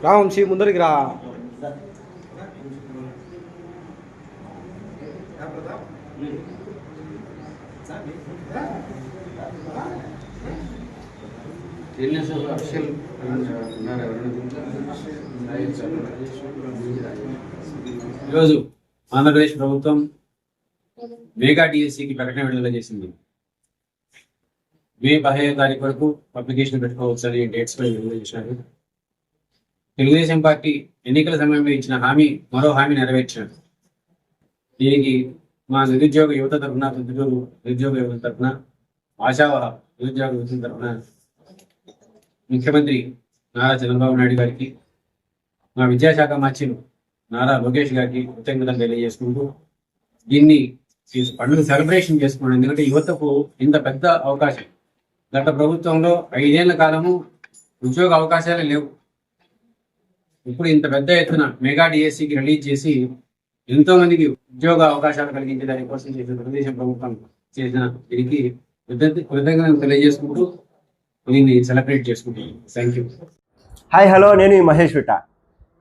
రావంశీ ముందరికి రా. ఈరోజు ఆంధ్రప్రదేశ్ ప్రభుత్వం మెగా డిఎస్సికి ప్రకటన విడుదల చేసింది. మే 15వ తారీఖు వరకు అప్లికేషన్ పెట్టుకోవచ్చని డేట్స్ పై విడుదల చేశారు. తెలుగుదేశం పార్టీ ఎన్నికల సమయంలో ఇచ్చిన మరో హామీ నెరవేర్చారు. దీనికి మా నిరుద్యోగ యువత తరఫున, నిరుద్యోగ యువత తరఫున, ఆశావహ నిరుద్యోగ యువత తరఫున ముఖ్యమంత్రి నారా చంద్రబాబు నాయుడు గారికి, మా విద్యాశాఖ మంత్రులు నారా లోకేష్ గారికి కృతజ్ఞతలు తెలియజేసుకుంటూ దీన్ని పండుగ సెలబ్రేషన్ చేసుకోండి. ఎందుకంటే యువతకు ఇంత పెద్ద అవకాశం, గత ప్రభుత్వంలో 5 ఏళ్ల కాలము ఉద్యోగ అవకాశాలే లేవు. ఇప్పుడు ఇంత పెద్ద ఎత్తున మెగా డిఎస్సికి రిలీజ్ చేసి ఎంతో మందికి ఉద్యోగ అవకాశాలు కలిగించే దానికోసం చేసిన తెలుగుదేశం ప్రభుత్వం చేసిన దీనికి కృతజ్ఞతలు తెలియజేసుకుంటూ దీన్ని సెలబ్రేట్ చేసుకుంటున్నాం. Thank you. హాయ్, హలో, నేను మహేష్ విట.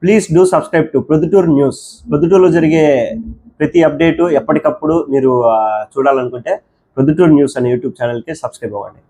Please do subscribe to Proddatur news. ప్రొద్దుటూరులో జరిగే ప్రతి అప్డేటు ఎప్పటికప్పుడు మీరు చూడాలనుకుంటే ప్రొద్దుటూరు న్యూస్ అనే యూట్యూబ్ ఛానల్కి సబ్స్క్రైబ్ అవ్వండి.